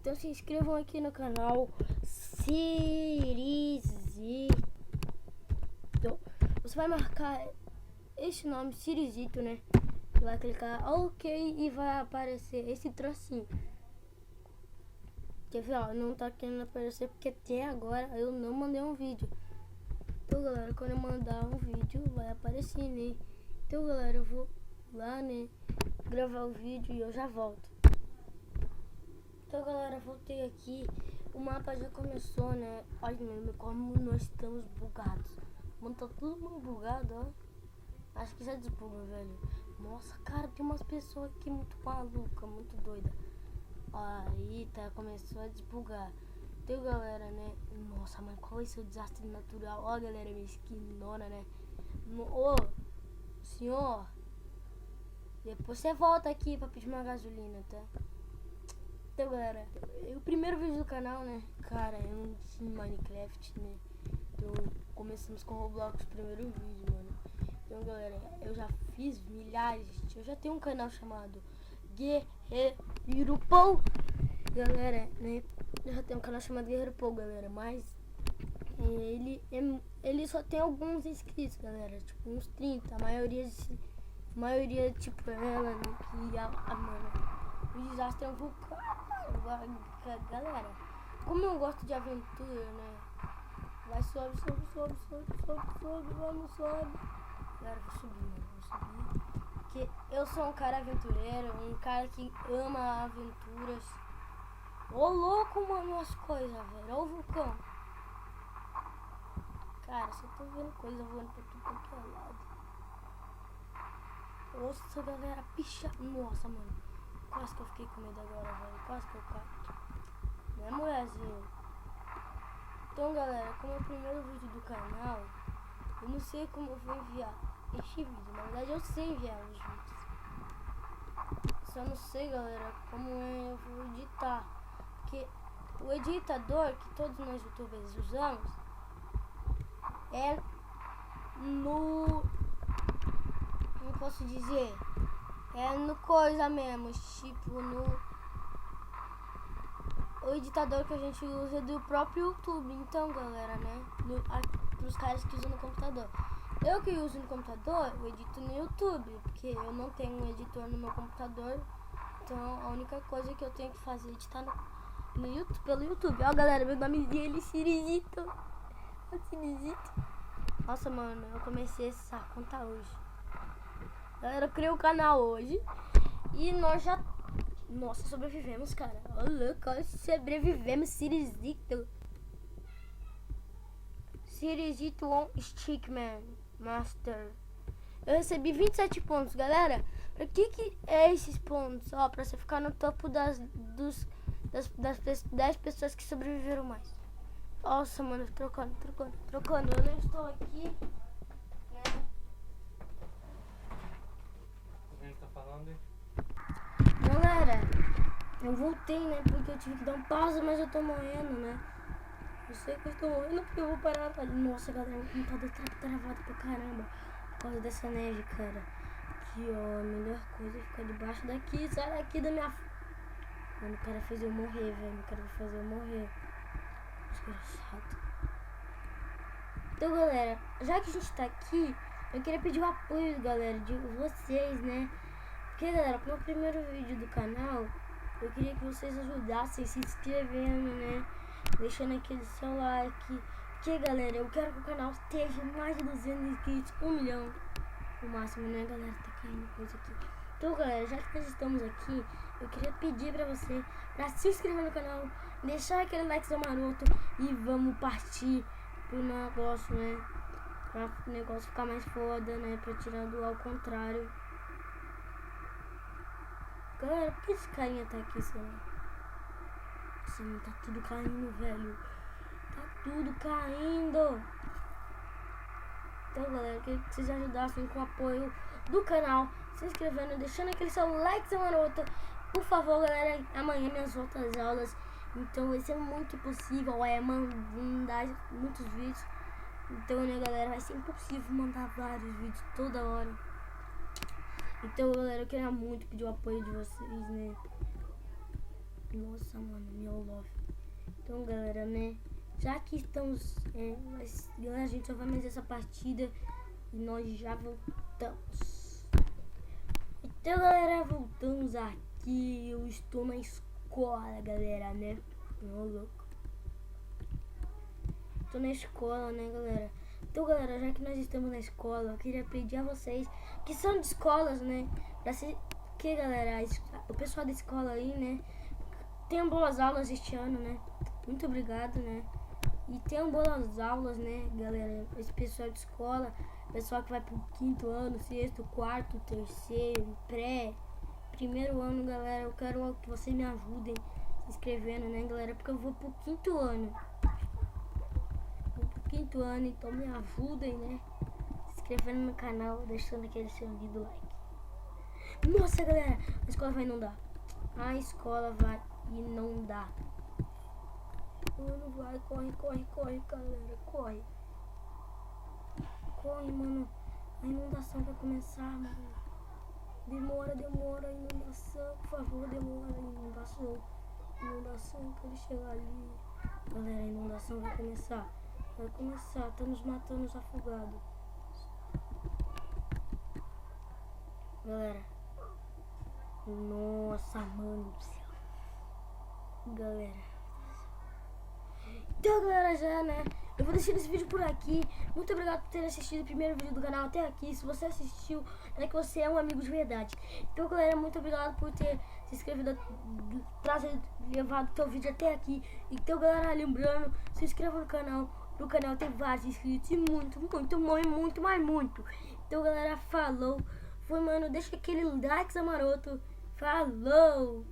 Então se inscrevam aqui no canal Sirizito. Você vai marcar esse nome, Sirizito, né? Vai clicar OK e vai aparecer esse trocinho. Quer ver, ó, não tá querendo aparecer porque até agora eu não mandei um vídeo. Então, galera, quando eu mandar um vídeo vai aparecer, né? Então, galera, eu vou lá, né, gravar o vídeo e eu já volto. Então, galera, voltei aqui. O mapa já começou, né? Olha mesmo como nós estamos bugados. Mano, tá todo mundo bugado, ó. Acho que já desbuga, velho. Nossa, cara, tem umas pessoas aqui muito malucas, muito doidas. Aí, tá, começou a desbugar. Então, galera, né? Nossa, mas qual é esse desastre natural? Ó, galera, minha esquinona, né? Ô, senhor, depois você volta aqui pra pedir uma gasolina, tá? Então, galera, o primeiro vídeo do canal, né? Cara, eu não tinha Minecraft, né? Então, começamos com Roblox, o primeiro vídeo, mano. Então, galera, eu já fiz milhares. Eu já tenho um canal chamado Guerreiro Paul. Galera, né? Eu já tenho um canal chamado Guerreiro Paul, galera. Mas ele só tem alguns inscritos, galera. Tipo, uns 30. A maioria tipo, ela, né? Que mano, o desastre é um vulcão. Galera, como eu gosto de aventura, né? Vai, sobe, vamos, sobe. Galera, vou subir, mano, vou subir. Porque eu sou um cara aventureiro, um cara que ama aventuras. Ô louco, mano, as coisas, velho. Ó o vulcão. Cara, só tô vendo coisa voando pra tudo quanto é lado. Nossa, galera, picha. Nossa, mano. Quase que eu fiquei com medo agora, velho. Quase que eu caio. Né, mulherzinha? Então, galera, como é o primeiro vídeo do canal, eu não sei como eu vou enviar este vídeo. Na verdade, eu sei enviar os vídeos. Só não sei, galera, como eu vou editar. Porque o editador que todos nós youtubers usamos é no... Como posso dizer? É no coisa mesmo, tipo no... O editador que a gente usa é do próprio YouTube. Então, galera, né? Pros caras que usam no computador. Eu que uso no computador, eu edito no YouTube. Porque eu não tenho um editor no meu computador. Então, a única coisa que eu tenho que fazer é editar no YouTube, pelo YouTube. Ó, galera, meu nome dele é Sirizito. Sirizito. Nossa, mano, eu comecei essa conta hoje. Galera, eu criei o canal hoje. E nós já... Nossa, sobrevivemos, cara. Ô, louco, sobrevivemos, Sirizito. Sirizito on Stickman Master. Eu recebi 27 pontos, galera. Pra que é esses pontos? Ó, pra você ficar no topo das 10 pessoas que sobreviveram mais. Nossa, mano, trocando. Eu não estou aqui, né? Quem tá falando? Galera, eu voltei, né? Porque eu tive que dar um pausa, mas eu tô morrendo, né? Eu sei que eu estou morrendo porque eu vou parar. Nossa, galera, o computador tá travado pra caramba por causa dessa neve, cara. Aqui, ó, a melhor coisa é ficar debaixo daqui. Sai daqui da minha... Mano, o cara fez eu morrer, velho. O cara vai fazer eu morrer. Desgraçado. Então, galera, já que a gente tá aqui, eu queria pedir o apoio, galera, de vocês, né? Porque, galera, como é o primeiro vídeo do canal, eu queria que vocês ajudassem se inscrevendo, né? Deixando aquele seu like. Porque, galera, eu quero que o canal esteja mais de 200 inscritos, 1 milhão no máximo, né, galera? Tá caindo coisa aqui. Então, galera, já que nós estamos aqui, eu queria pedir pra você pra se inscrever no canal, deixar aquele likezão maroto e vamos partir pro negócio, né? Pra o negócio ficar mais foda, né? Pra tirar do ao contrário. Galera, por que esse carinha tá aqui, sei lá? Nossa, mano, tá tudo caindo, velho. Tá tudo caindo. Então, galera, eu queria que vocês ajudassem com o apoio do canal, se inscrevendo, deixando aquele seu like, seu maroto. Por favor, galera, amanhã minhas outras aulas. Então vai ser muito impossível mandar muitos vídeos. Então, né, galera, vai ser impossível mandar vários vídeos toda hora. Então, galera, eu queria muito pedir o apoio de vocês, né? Nossa, mano, meu love. Então, galera, né? Já que estamos... galera, a gente só vai mais essa partida e nós já voltamos. Então, galera, voltamos aqui. Eu estou na escola, galera, né? Ô, louco. Tô na escola, né, galera? Então, galera, já que nós estamos na escola, eu queria pedir a vocês que são de escolas, né? Pra ser... Que, galera, o pessoal da escola aí, né? Tenham boas aulas este ano, né? Muito obrigado, né? E tenham boas aulas, né, galera? Esse pessoal de escola, pessoal que vai pro 5º ano, 6º, 4º, 3º, pré, 1º ano, galera. Eu quero que vocês me ajudem se inscrevendo, né, galera? Porque eu vou pro 5º ano. Vou pro 5º ano, então me ajudem, né? Se inscrevendo no meu canal, deixando aquele seu lindo like. Nossa, galera, a escola vai inundar. A escola vai inundar. Mano, vai, corre, galera, corre. Corre, mano. A inundação vai começar, mano. Demora a inundação, por favor, demora a inundação. Inundação, quero chegar ali. Galera, a inundação vai começar. Tá nos matando os afogados. Galera. Nossa, mano do céu. Galera. Então, galera, já, né? Eu vou deixar esse vídeo por aqui. Muito obrigado por ter assistido o primeiro vídeo do canal até aqui. Se você assistiu, é que você é um amigo de verdade. Então, galera, muito obrigado por ter se inscrevido, levado o teu vídeo até aqui. Então, galera, lembrando, se inscreva no canal. No canal tem vários inscritos e muito. Então, galera, falou. Foi, mano, deixa aquele like, maroto. Falou!